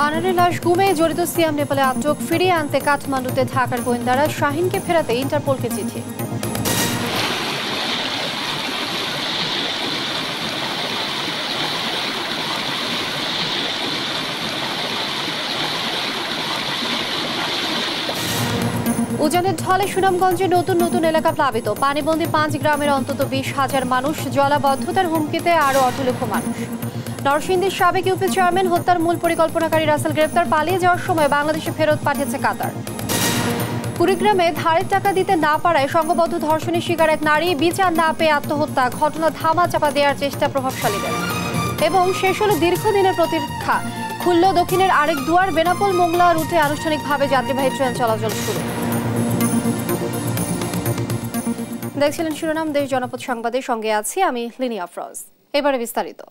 আনারের লাশ গুমে জড়িত সিয়াম নেপালে আটক, ফিরিয়ে আনতে কাঠমান্ডুতে ঢাকার গোয়েন্দারা, শাহিনকে ফেরাতে ইন্টারপোলকে চিঠি। উজানের ঢলে সুনামগঞ্জে নতুন নতুন এলাকা প্লাবিত, পানিবন্দী 5 গ্রামের অন্তত 20,000 মানুষ, জলাবদ্ধতার হুমকিতে আরো 8 লক্ষ মানুষ। নরসিংদীর সাবেক ইউপি চেয়ারম্যান হত্যার মূল পরিকল্পনাকারী রাসেল গ্রেপ্তার, পালিয়ে যাওয়ার সময় বাংলাদেশে ফেরত পাঠিয়েছে কাতার। কুড়িগ্রামে ধারের টাকা দিতে না পারায় সংঘবদ্ধ ধর্ষণের শিকার এক নারী, বিচার না পেয়ে আত্মহত্যা, ঘটনা ধামা চাপা দেওয়ার চেষ্টা প্রভাবশালীদের। এবং শেষ হলো দীর্ঘদিনের প্রতীক্ষা, খুলল দক্ষিণের আরেক দুয়ার, বেনাপোল মোংলা রুটে আনুষ্ঠানিকভাবে যাত্রীবাহী ট্রেন চলাচল শুরু। দেখছিলেন শিরোনাম, দেশ জনপদ সংবাদের সঙ্গে আছি আমি লিনি আফরোজ। এবারে বিস্তারিত।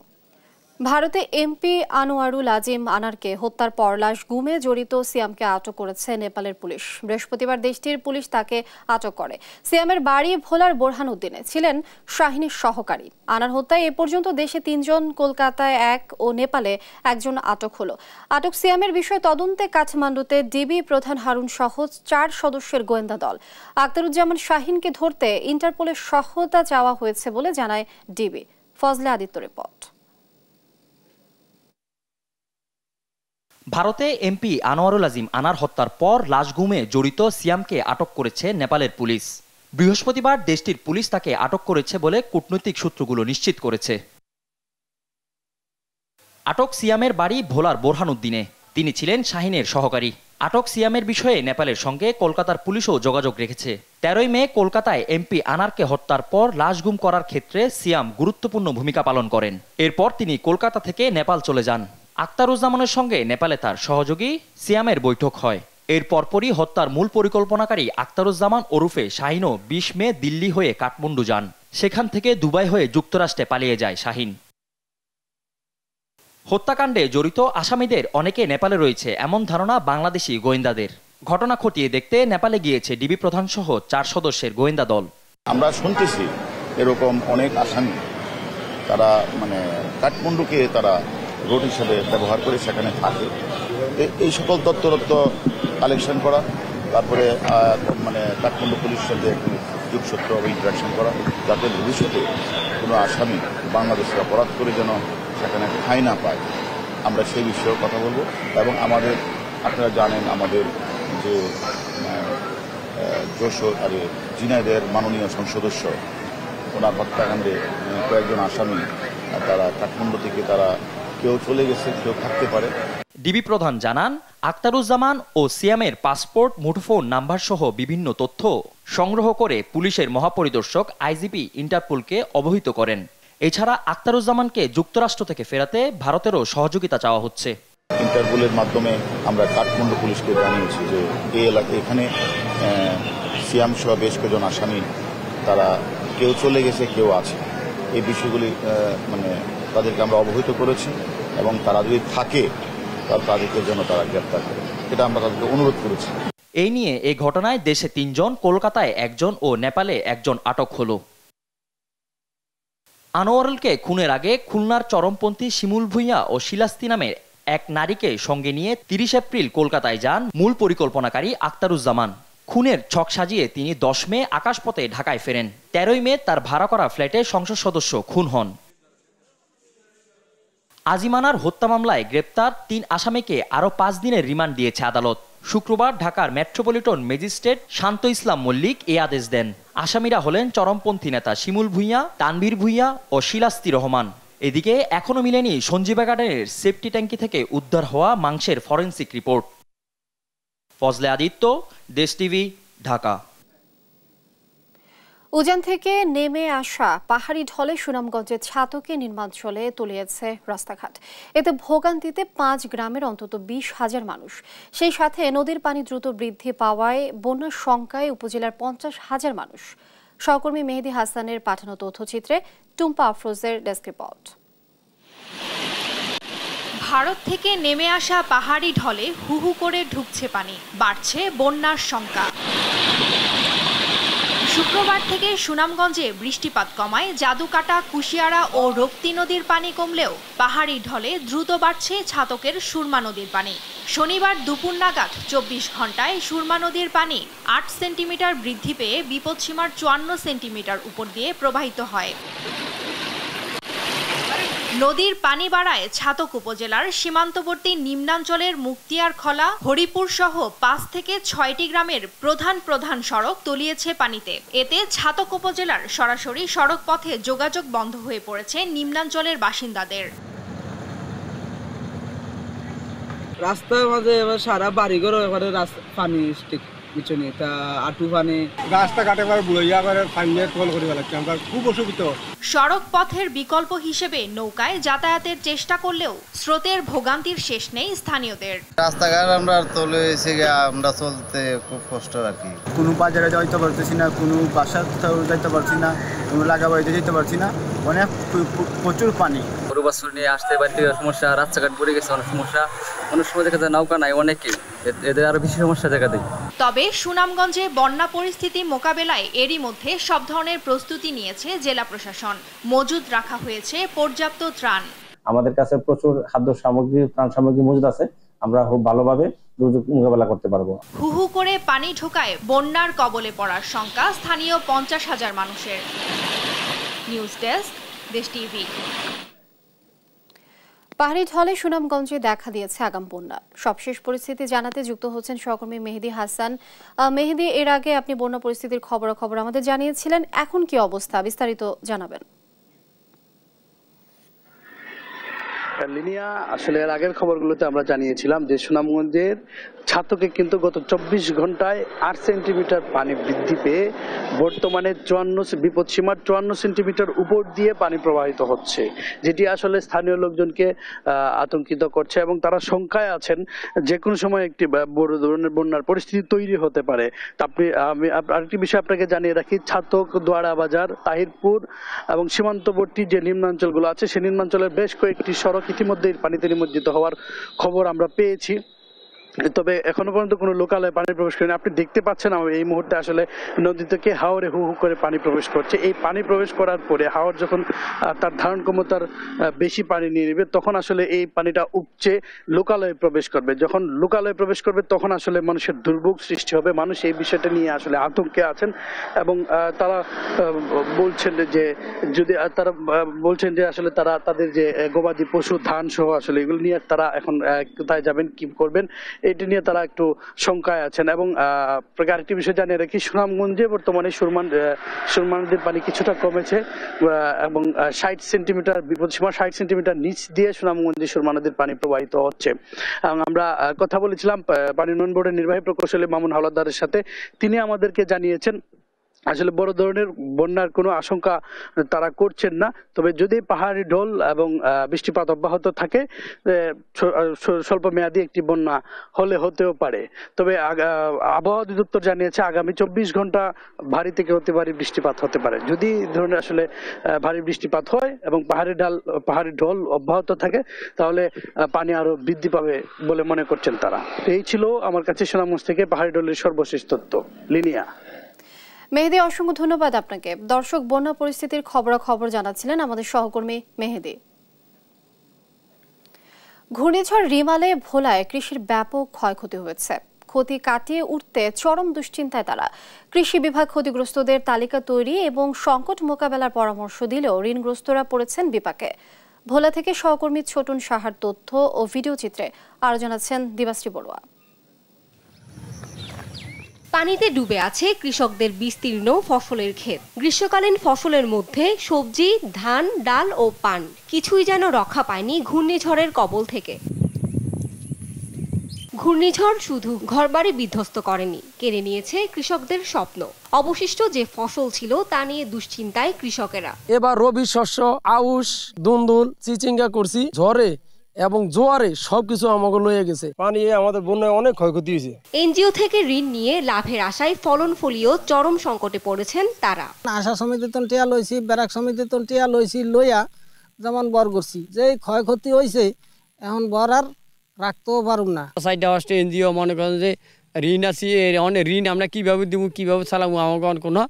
ভারতে এমপি আনোয়ারুল আজিম আনারকে হত্যার পর লাশ গুমে জড়িত সিয়ামকে আটক করেছে নেপালের পুলিশ। বৃহস্পতিবার দেশটির পুলিশ তাকে আটক করে। সিয়ামের বাড়ি ভোলার বোরহানউদ্দিনে, ছিলেন শাহিনের সহকারী। আনার হত্যায় এ পর্যন্ত দেশে 3 জন, কলকাতায় 1 ও নেপালে 1 জন আটক হলো। আটক সিয়ামের বিষয়ে তদন্তে কাঠমান্ডুতে ডিবি প্রধান হারুন সহ 4 সদস্যের গোয়েন্দা দল। আখতারুজ্জামান শাহিনকে ধরতে ইন্টারপোলের সহায়তা চাওয়া হয়েছে বলে জানায় ডিবি। ফজলে আদিত্য রিপোর্ট। ভারতে এমপি আনোয়ারুল আজিম আনার হত্যার পর লাশ গুমে জড়িত সিয়ামকে আটক করেছে নেপালের পুলিশ। বৃহস্পতিবার দেশটির পুলিশ তাকে আটক করেছে বলে কূটনৈতিক সূত্রগুলো নিশ্চিত করেছে। আটক সিয়ামের বাড়ি ভোলার বোরহানউদ্দিনে, তিনি ছিলেন শাহিনের সহকারী। আটক সিয়ামের বিষয়ে নেপালের সঙ্গে কলকাতার পুলিশও যোগাযোগ রেখেছে। 13ই মে কলকাতায় এমপি আনারকে হত্যার পর লাশ গুম করার ক্ষেত্রে সিয়াম গুরুত্বপূর্ণ ভূমিকা পালন করেন। এরপর তিনি কলকাতা থেকে নেপাল চলে যান। আখতারুজ্জামানের সঙ্গে নেপালে তার সহযোগী সিয়ামের বৈঠক হয়। এর পরপরই হত্যার মূল পরিকল্পনাকারী আখতারুজ্জামান ওরফে শাহিনও 20 মে দিল্লি হয়ে কাঠমান্ডু যান। সেখান থেকে দুবাই হয়ে যুক্তরাষ্ট্রে পালিয়ে যায় শাহিন। হত্যাকাণ্ডে জড়িত আসামিদের অনেকে নেপালে রয়েছে এমন ধারণা বাংলাদেশি গোয়েন্দাদের। ঘটনা খতিয়ে দেখতে নেপালে গিয়েছে ডিবি প্রধান সহ 4 সদস্যের গোয়েন্দা দল। আমরা শুনতেছি এরকম অনেক আসামি তারা কাঠমান্ডুকে তারা রোড হিসেবে ব্যবহার করে সেখানে থাকে। এই সকল তথ্য কালেকশন করা, তারপরে কাঠমান্ডু পুলিশের সাথে যোগসূত্র বা ইন্টারাকশন করা, যাতে ভবিষ্যতে কোনো আসামি বাংলাদেশে অপরাধ করে যেন সেখানে ঠাঁই না পায়, আমরা সেই বিষয়েও কথা বলবো। এবং আপনারা জানেন আমাদের যে যশোর ঝিনাইদহের মাননীয় সংসদস্য, ওনার হত্যাকাণ্ডে কয়েকজন আসামি তারা কাঠমান্ডু থেকে তারা কেউ চলে গেছে, কেউ থাকতে পারে। ডিবি প্রধান জানান, আখতারুজ্জামান ও সিয়ামের পাসপোর্ট, মুঠোফোন নাম্বার সহ বিভিন্ন তথ্য সংগ্রহ করে পুলিশের মহাপরিদর্শক আইজিপি ইন্টারপোলকে অবহিত করেন। এছাড়া আখতারুজ্জামানকে যুক্তরাষ্ট্র থেকে ফেরাতে ভারতেরও সহযোগিতা চাওয়া হচ্ছে। ইন্টারপোলের মাধ্যমে আমরা কাঠমান্ডু পুলিশকে জানিয়েছি যে এই এলাকায় এখানে সিয়াম সহ বেশ কয়েকজন আসামি তারা কেউ চলে গেছে, কেউ আছে। এই বিষয়গুলি তাদেরকে আমরা অবহিত করেছি এবং তারা যদি থাকে তাহলে তাদেরকে যেন তারা গ্রেপ্তার করে, এটা আমরা তাদেরকে অনুরোধ করেছি। এই নিয়ে এই ঘটনায় দেশে 3 জন, কলকাতায় 1 জন ও নেপালে 1 জন আটক হলো। আনোয়ারুলকে খুনের আগে খুলনার চরমপন্থী শিমুল ভূঁইয়া ও শিলাস্তি নামের এক নারীকে সঙ্গে নিয়ে 30 এপ্রিল কলকাতায় যান মূল পরিকল্পনাকারী আখতারুজ্জামান। খুনের ছক সাজিয়ে তিনি 10 মে আকাশপথে ঢাকায় ফেরেন। 13ই মে তার ভাড়া করা ফ্ল্যাটে সংসদ সদস্য খুন হন। আজিমানার হত্যা মামলায় গ্রেপ্তার 3 আসামিকে আরও 5 দিনের রিমান্ড দিয়েছে আদালত। শুক্রবার ঢাকার মেট্রোপলিটন ম্যাজিস্ট্রেট শান্ত ইসলাম মল্লিক এই আদেশ দেন। আসামিরা হলেন চরমপন্থী নেতা শিমুল ভূঁইয়া, তানভীর ভূঁইয়া ও শিলাস্তি রহমান। এদিকে এখনও মিলেনি সঞ্জীবা গার্ডেনের সেফটি ট্যাঙ্কি থেকে উদ্ধার হওয়া মাংসের ফরেন্সিক রিপোর্ট। ফজলে আদিত্য, দেশ টিভি, ঢাকা। উজান থেকে নেমে আসা পাহাড়ি ঢলে সুনামগঞ্জের ছাতকে নির্মাঞ্চলে তলিয়েছে রাস্তাঘাট। এতে ভোগান্তিতে 5 গ্রামের অন্তত 20,000 মানুষ। সেই সাথে নদীর পানি দ্রুত বৃদ্ধি পাওয়ায় বন্যার শঙ্কায় উপজেলার 50,000 মানুষ। সহকর্মী মেহেদি হাসানের পাঠানো তথ্যচিত্রে টুম্পা আফরোজের ডেস্ক রিপোর্ট। ভারত থেকে নেমে আসা পাহাড়ি ঢলে হুহু করে ঢুকছে পানি, বাড়ছে বন্যার শঙ্কা। শুক্রবার থেকে সুনামগঞ্জে বৃষ্টিপাত কমায় জাদুকাটা, কুশিয়ারা ও রক্তি নদীর পানি কমলেও পাহাড়ি ঢলে দ্রুত বাড়ছে ছাতকের সুরমা নদীর পানি। শনিবার দুপুর নাগাদ 24 ঘন্টায় সুরমা নদীর পানি 8 সেন্টিমিটার বৃদ্ধি পেয়ে বিপদসীমার 54 সেন্টিমিটার উপর দিয়ে প্রবাহিত হয়। নদীর পানি বাড়ায় ছাতক উপজেলার সীমান্তবর্তী নিম্নাঞ্চলের মুক্তিয়ারখলা, হরিপুর সহ 5 থেকে 6টি গ্রামের প্রধান সড়ক তলিয়েছে পানিতে। এতে ছাতক উপজেলার সরাসরি সড়ক পথে যোগাযোগ বন্ধ হয়ে পড়েছে নিম্নাঞ্চলের বাসিন্দাদের। রাস্তার মাঝে সারা বাড়িঘর পানি পিছনে তা আটু পানি রাস্তাঘাটে বুড়াইয়া করে পানিয়ে কল করে ফেলাচ্ছে, আমরা খুব অসুবিধা। সড়ক পথের বিকল্প হিসেবে নৌকায় যাতায়াতের চেষ্টা করলেও স্রোতের ভোগান্তির শেষ নেই স্থানীয়দের। রাস্তাঘাট আমরা তলে এসে আমরা চলতে খুব কষ্ট আর কি। কোনো বাজারে যাইতে পারতেছি না, কোনো বাসার যাইতে পারছি না, কোনো লাগা বাড়িতে যেতে পারছি না, অনেক প্রচুর পানি। গরু বাছুর নিয়ে আসতে বাড়িতে সমস্যা, রাস্তাঘাট পড়ে গেছে অনেক সমস্যা, অনেক সময় দেখা যায় নৌকা নাই অনেকে, এদের আরো বেশি সমস্যা দেখা দেয়। তবে সুনামগঞ্জে বন্যা পরিস্থিতি মোকাবেলায় এরই মধ্যে সব ধরনের প্রস্তুতি নিয়েছে জেলা প্রশাসন। মজুদ রাখা হয়েছে পর্যাপ্ত ত্রাণ। আমাদের কাছে প্রচুর খাদ্য সামগ্রী, ত্রাণ সামগ্রী মজুদ আছে, আমরা খুব ভালোভাবে দুর্যোগ মোকাবেলা করতে পারবো। হুহু করে পানি ঢোকায় বন্যার কবলে পড়ার শঙ্কা স্থানীয় 50,000 মানুষের। নিউজ ডেস্ক, দেশ টিভি। পাহাড়ি ঢলে সুনামগঞ্জে দেখা দিয়েছে আগাম বন্যা। সবশেষ পরিস্থিতি জানাতে যুক্ত হচ্ছেন সহকর্মী মেহেদি হাসান। মেহেদি, এর আগে আপনি বন্যা পরিস্থিতির খবর আমাদের জানিয়েছিলেন, এখন কি অবস্থা বিস্তারিত জানাবেন? লিনিয়া, আসলে এর আগের খবরগুলোতে আমরা জানিয়েছিলাম যে সুনামগঞ্জের ছাতকে কিন্তু গত 24 ঘন্টায় 8 সেন্টিমিটার পানি বৃদ্ধি পেয়ে বর্তমানে বিপদসীমার 54 সেন্টিমিটার উপর দিয়ে পানি প্রবাহিত হচ্ছে, যেটি আসলে স্থানীয় লোকজনকে আতঙ্কিত করছে এবং তারা শঙ্কায় আছেন যে কোনো সময় একটি বড় ধরনের বন্যার পরিস্থিতি তৈরি হতে পারে। আমি আরেকটি বিষয় আপনাকে জানিয়ে রাখি, ছাতক, দোয়ারা বাজার, তাহিরপুর এবং সীমান্তবর্তী যে নিম্নাঞ্চলগুলো আছে সেই নিম্নাঞ্চলের বেশ কয়েকটি সড়ক ইতিমধ্যে পানিতে নিমজ্জিত হওয়ার খবর আমরা পেয়েছি। তবে এখনো পর্যন্ত কোনো লোকালয়ে পানি প্রবেশ করেনি। আপনি দেখতে পাচ্ছেন এই মুহূর্তে আসলে নদী থেকে হাওরে হু হু করে পানি প্রবেশ করছে। এই পানি প্রবেশ করার পরে হাওর যখন তার ধারণ ক্ষমতার বেশি পানি নিয়ে নেবে, তখন আসলে এই পানিটা উপচে লোকালয়ে প্রবেশ করবে। যখন লোকালয়ে প্রবেশ করবে তখন আসলে মানুষের দুর্ভোগ সৃষ্টি হবে। মানুষ এই বিষয়টা নিয়ে আসলে আতঙ্কে আছেন এবং তারা বলছেন যে আসলে তারা তাদের যে গবাদি পশু, ধান সহ আসলে এগুলো নিয়ে তারা এখন কোথায় যাবেন, কি করবেন, এটি নিয়ে তারা একটু শঙ্কায় আছেন। এবং আরেকটি বিষয় জানিয়ে রাখি, সুনামগঞ্জে বর্তমানে সুরমা নদীর পানি কিছুটা কমেছে এবং 60 সেন্টিমিটার বিপদসীমা 60 সেন্টিমিটার নিচ দিয়ে সুনামগঞ্জে সুরমা নদীর পানি প্রবাহিত হচ্ছে। আমরা কথা বলেছিলাম পানি উন্নয়ন বোর্ডের নির্বাহী প্রকৌশলী মামুন হাওলাদারের সাথে। তিনি আমাদেরকে জানিয়েছেন আসলে বড় ধরনের বন্যার কোনো আশঙ্কা তারা করছেন না, তবে যদি পাহাড়ি ঢল এবং বৃষ্টিপাত অব্যাহত থাকে স্বল্প মেয়াদী একটি বন্যা হতেও পারে। তবে আবহাওয়া অধিদপ্তর জানিয়েছে আগামী 24 ঘন্টা ভারী থেকে অতি ভারী বৃষ্টিপাত হতে পারে। যদি ধরনের আসলে ভারী বৃষ্টিপাত হয় এবং পাহাড়ি ঢল অব্যাহত থাকে তাহলে পানি আরো বৃদ্ধি পাবে বলে মনে করছেন তারা। এই ছিল আমার কাছে সুনামগঞ্জ থেকে পাহাড়ি ঢলের সর্বশেষ তথ্য। লিনিয়া। মেহেদি, অসংখ্য ধন্যবাদ আপনাকে। দর্শক, বন্যা পরিস্থিতির খবর জানাচ্ছিলেন আমাদের সহকর্মী মেহেদি। ঘূর্ণিঝড় রিমালে ভোলায় কৃষির ব্যাপক ক্ষয়ক্ষতি হয়েছে। ক্ষতি কাটিয়ে উঠতে চরম দুশ্চিন্তায় তারা। কৃষি বিভাগ ক্ষতিগ্রস্তদের তালিকা তৈরি এবং সংকট মোকাবেলার পরামর্শ দিলেও ঋণগ্রস্তরা পড়েছেন বিপাকে। ভোলা থেকে সহকর্মী ছোটন সাহার তথ্য ও ভিডিও চিত্রে আরো জানাচ্ছেন দিবাশ্রী বড়ুয়া। পানিতে ডুবে আছে কৃষকদের বিস্তীর্ণ ফসলের ক্ষেত। গ্রীষ্মকালীন ফসলের মধ্যে সবজি, ধান, ডাল ও পান কিছুই যেন রক্ষা পায়নি ঘূর্ণিঝড়ের কবল থেকে। ঘূর্ণিঝড় শুধু ঘরবাড়ি বিধ্বস্ত করেনি, কেড়ে নিয়েছে কৃষকদের স্বপ্ন। অবশিষ্ট যে ফসল ছিল তা নিয়ে দুশ্চিন্তায় কৃষকেরা। এবার রবি শস্য, আউশ, দুন্দুল, চিচিঙ্গা করছি, ঝড়ে এবং জোয়ারে সবকিছু আমাকে লয়ে গেছে। পানি আমাদের বন্যায় অনেক ক্ষয়ক্ষতি হয়েছে। এনজিও থেকে ঋণ নিয়ে লাভের আশায় ফলন ফলিও চরম সংকটে পড়েছেন তারা। আশা সমিতি তো টিয়া লইছি, ব্যারাক সমিতি তো টিয়া লইছি, লইয়া যেমন বর করছি, যে ক্ষয়ক্ষতি হয়েছে এখন বর আর রাখতেও পারুম না। সাইডে আসতে এনজিও মনে করেন যে ঋণ আছি, অনেক ঋণ আমরা কিভাবে দিব, কিভাবে চালাবো, আমাকে কোনো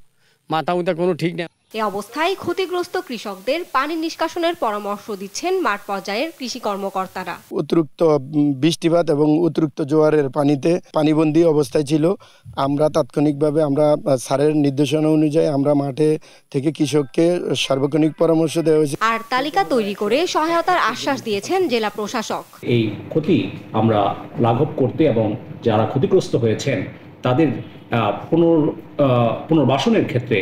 মাথা মুথা কোনো ঠিক না। এ অবস্থায় ক্ষতিগ্রস্ত কৃষকদের পানি নিষ্কাশনের পরামর্শ দিচ্ছেন মাঠ পর্যায়ের কৃষি কর্মকর্তারা। অতিরিক্ত বৃষ্টিপাত এবং অতিরিক্ত জোয়ারের পানিতে পানিবন্দী অবস্থায় ছিল। আমরা তাৎক্ষণিকভাবে স্যারের নির্দেশনা অনুযায়ী আমরা মাঠে থেকে কৃষককে সার্বক্ষণিক পরামর্শ দেওয়া হয়েছে। আর তালিকা তৈরি করে সহায়তার আশ্বাস দিয়েছেন জেলা প্রশাসক। এই ক্ষতি আমরা লাঘব করতে এবং যারা ক্ষতিগ্রস্ত হয়েছেন তাদের পুনর্বাসনের ক্ষেত্রে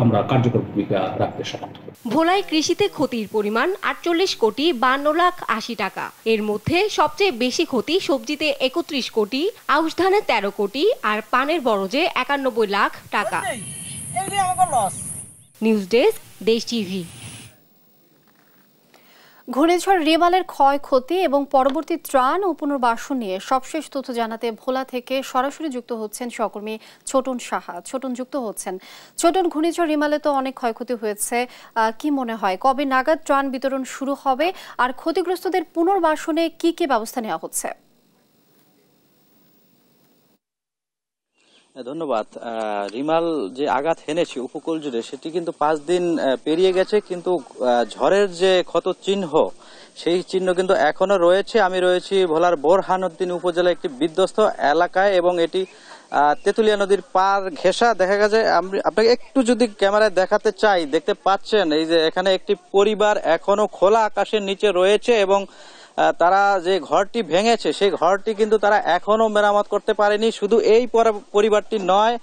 আমরা কার্যকর ভূমিকা রাখতে সক্ষম। ভোলায় কৃষিতে ক্ষতির পরিমাণ 48,82,80,00,000 টাকা। এর মধ্যে সবচেয়ে বেশি ক্ষতি সবজিতে 31 কোটি, আউশ ধানে 13 কোটি আর পানের বরজে 91 লাখ টাকা। নিউজ ডেস্ক, দেশ টিভি। ঘূর্ণিঝড় রিমালের ক্ষয়ক্ষতি এবং পরবর্তী ত্রাণ ও পুনর্বাসন নিয়ে সবশেষ তথ্য জানাতে ভোলা থেকে সরাসরি যুক্ত হচ্ছেন সহকর্মী ছোটন সাহা। ছোটন যুক্ত হচ্ছেন। ছোটন, ঘূর্ণিঝড় রিমালে তো অনেক ক্ষয়ক্ষতি হয়েছে, কি মনে হয় কবে নাগাদ ত্রাণ বিতরণ শুরু হবে আর ক্ষতিগ্রস্তদের পুনর্বাসনে কি কি ব্যবস্থা নেওয়া হচ্ছে? ধন্যবাদ। রিমাল যে আঘাত হেনেছে উপকূল জুড়ে সেটি কিন্তু 5 দিন পেরিয়ে গেছে, কিন্তু ঝড়ের যে ক্ষত চিহ্ন সেই চিহ্ন কিন্তু এখনো রয়েছে। আমি রয়েছি ভোলার বোরহানউদ্দিন উপজেলার একটি বিধ্বস্ত এলাকায় এবং এটি তেঁতুলিয়া নদীর পার ঘেঁষা। দেখা গেছে, আপনাকে একটু যদি ক্যামেরায় দেখাতে চাই, দেখতে পাচ্ছেন এই যে এখানে একটি পরিবার এখনো খোলা আকাশের নিচে রয়েছে এবং তারা যে ঘরটি ভেঙেছে সেই ঘরটি কিন্তু তারা এখনো মেরামত করতে পারেনি। শুধু এই পরিবারটি নয়,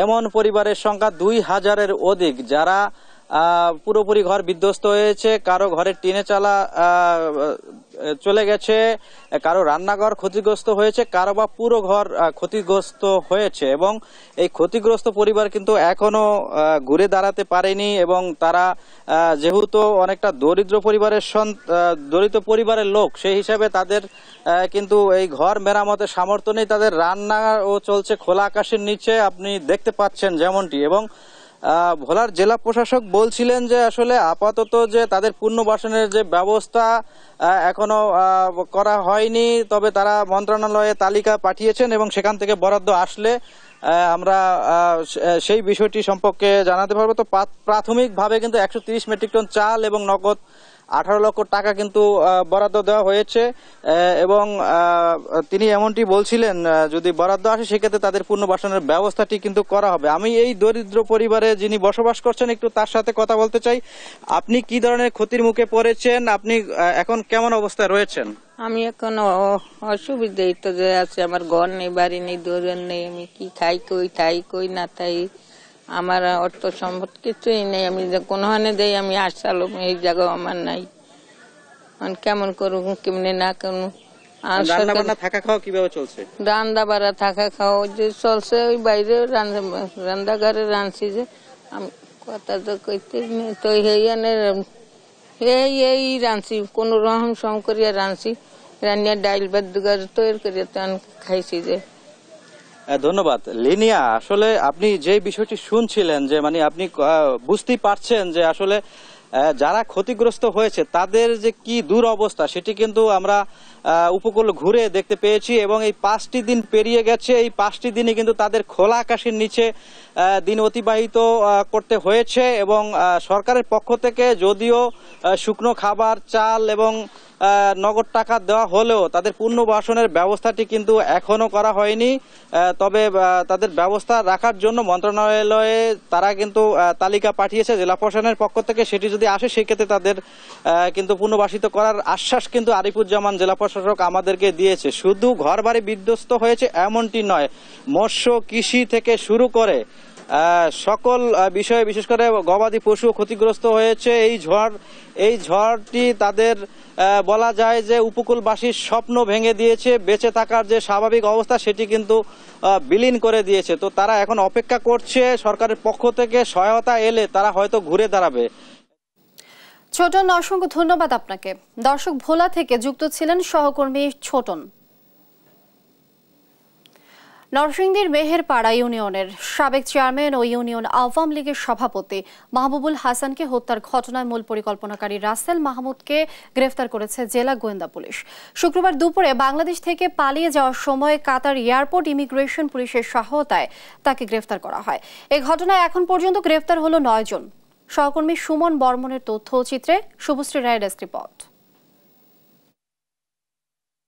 এমন পরিবারের সংখ্যা 2000-এর অধিক যারা পুরোপুরি ঘর বিধ্বস্ত হয়েছে। কারো ঘরের টিনে চালা চলে গেছে, কারো রান্নাঘর ক্ষতিগ্রস্ত হয়েছে, কারো বা পুরো ঘর ক্ষতিগ্রস্ত হয়েছে এবং এই ক্ষতিগ্রস্ত পরিবার কিন্তু এখনো ঘুরে দাঁড়াতে পারেনি এবং তারা যেহেতু অনেকটা দরিদ্র পরিবারের লোক, সেই হিসাবে তাদের কিন্তু এই ঘর মেরামতের সামর্থ্য নেই। তাদের রান্নাও চলছে খোলা আকাশের নিচে, আপনি দেখতে পাচ্ছেন যেমনটি। এবং ভোলার জেলা প্রশাসক বলছিলেন যে আসলে আপাতত যে তাদের পুনর্বাসনের যে ব্যবস্থা এখনো করা হয়নি, তবে তারা মন্ত্রণালয়ে তালিকা পাঠিয়েছেন এবং সেখান থেকে বরাদ্দ আসলে আমরা সেই বিষয়টি সম্পর্কে জানাতে পারবো। তো প্রাথমিকভাবে কিন্তু 130 মেট্রিক টন চাল এবং নগদ 18 লক্ষ টাকা কিন্তু বরাদ্দ দেওয়া হয়েছে এবং তিনি এমনটি বলছিলেন যদি বরাদ্দ আসে সেক্ষেত্রে তাদের পুনর্বাসনের ব্যবস্থাটি কিন্তু করা হবে। আমি এই দরিদ্র পরিবারে যিনি বসবাস করছেন একটু তার সাথে কথা বলতে চাই। আপনি কি ধরনের ক্ষতির মুখে পড়েছেন? আপনি এখন কেমন অবস্থায় রয়েছেন? আমি এখন অসুবিধাই তো যে আছে, আমার ঘর নেই, বাড়ি নেই, দোকান নেই, আমি কি খাই কই না তাই, আমার অর্থ সম্পদ কিছুই নেই। আমি কোনখানে দেই আমি আসালো, এই জায়গা আমার নাই। কেমন করুন কেমনে না কেন। থাকা খাওয়া কিভাবে চলছে? রান্না বাড়া থাকা খাওয়া যে চলছে, ওই বাইরে রান্নাঘরে রাঁধছি যে আমি কথা তো কইতে তো এই রাঁধছি কোন রকম সম করিয়া রাঁধছি, রান্না ডাইল ভাত দুগার তৈরি করিয়া খাইছি যে। ধন্যবাদ লিনিয়া। আসলে আপনি যে বিষয়টি শুনছিলেন যে মানে আপনি বুঝতেই পারছেন যে আসলে যারা ক্ষতিগ্রস্ত হয়েছে তাদের যে কি দুরবস্থা সেটি কিন্তু আমরা উপকূল ঘুরে দেখতে পেয়েছি এবং এই 5টি দিন পেরিয়ে গেছে। এই 5টি দিনে কিন্তু তাদের খোলা আকাশের নিচে দিন অতিবাহিত করতে হয়েছে এবং সরকারের পক্ষ থেকে যদিও শুকনো খাবার, চাল এবং নগদ টাকা দেওয়া হলেও তাদের পুনর্বাসনের ব্যবস্থাটি কিন্তু এখনো করা হয়নি। তবে তাদের ব্যবস্থা রাখার জন্য মন্ত্রণালয়ে তারা কিন্তু তালিকা পাঠিয়েছে জেলা প্রশাসনের পক্ষ থেকে। সেটি যদি আসে সেক্ষেত্রে তাদের কিন্তু পুনর্বাসিত করার আশ্বাস কিন্তু আরিফুজ্জামান জেলা প্রশাসক আমাদেরকে দিয়েছে। শুধু ঘরবাড়ি বিধ্বস্ত হয়েছে এমনটি নয়, মৎস্য, কৃষি থেকে শুরু করে সকল বিষয়ে বিশেষ করে গবাদি পশু ক্ষতিগ্রস্ত হয়েছে। এই ঝড়টি তাদের বলা যায় যে উপকূলবাসীর স্বপ্ন ভেঙে দিয়েছে, বেঁচে থাকার যে স্বাভাবিক অবস্থা সেটি কিন্তু বিলীন করে দিয়েছে। তো তারা এখন অপেক্ষা করছে সরকারের পক্ষ থেকে সহায়তা এলে তারা হয়তো ঘুরে দাঁড়াবে। ছোটন, অসংখ্য ধন্যবাদ আপনাকে। দর্শক, ভোলা থেকে যুক্ত ছিলেন সহকর্মী ছোটন। নরসিংদীর মেহেরপাড়া ইউনিয়নের সাবেক চেয়ারম্যান ও ইউনিয়ন আওয়ামী লীগের সভাপতি মাহবুবুল হাসানকে হত্যার ঘটনায় মূল পরিকল্পনাকারী রাসেল মাহমুদকে গ্রেফতার করেছে জেলা গোয়েন্দা পুলিশ। শুক্রবার দুপুরে বাংলাদেশ থেকে পালিয়ে যাওয়ার সময় কাতার এয়ারপোর্ট ইমিগ্রেশন পুলিশের সহায়তায় তাকে গ্রেফতার করা হয়। এই ঘটনায় এখন পর্যন্ত গ্রেফতার হলো 9 জন। সহকর্মী সুমন বর্মনের তথ্যচিত্রে শুভশ্রী রায়ের ডেস্ক রিপোর্ট।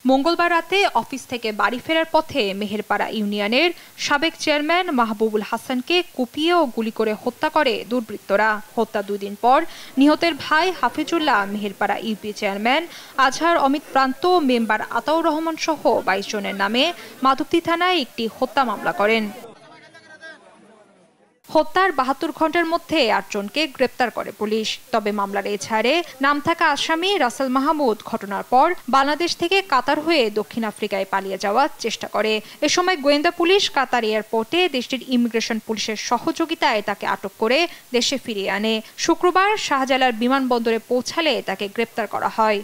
মঙ্গলবার রাতে অফিস থেকে বাড়ি ফেরার পথে মেহেরপাড়া ইউনিয়নের সাবেক চেয়ারম্যান মাহবুবুল হাসানকে কুপিয়ে ও গুলি করে হত্যা করে দুর্বৃত্তরা। হত্যা 2 দিন পর নিহতের ভাই হাফিজুল্লাহ মেহেরপাড়া ইউপি চেয়ারম্যান আজহার অমিত প্রান্ত মেম্বার আতাউর রহমান সহ 22 জনের নামে মাধবদী থানায় একটি হত্যা মামলা করেন। হত্যার 72 ঘন্টার মধ্যে 8 জনকে গ্রেপ্তার করে পুলিশ। তবে মামলার এছাড়ে নাম থাকা আসামি রাসেল মাহমুদ ঘটনার পর বাংলাদেশ থেকে কাতার হয়ে দক্ষিণ আফ্রিকায় পালিয়ে যাওয়ার চেষ্টা করে। এ সময় গোয়েন্দা পুলিশ কাতার এয়ারপোর্টে দেশটির ইমিগ্রেশন পুলিশের সহযোগিতায় তাকে আটক করে দেশে ফিরিয়ে আনে। শুক্রবার শাহজালাল বিমানবন্দরে পৌঁছালে তাকে গ্রেপ্তার করা হয়।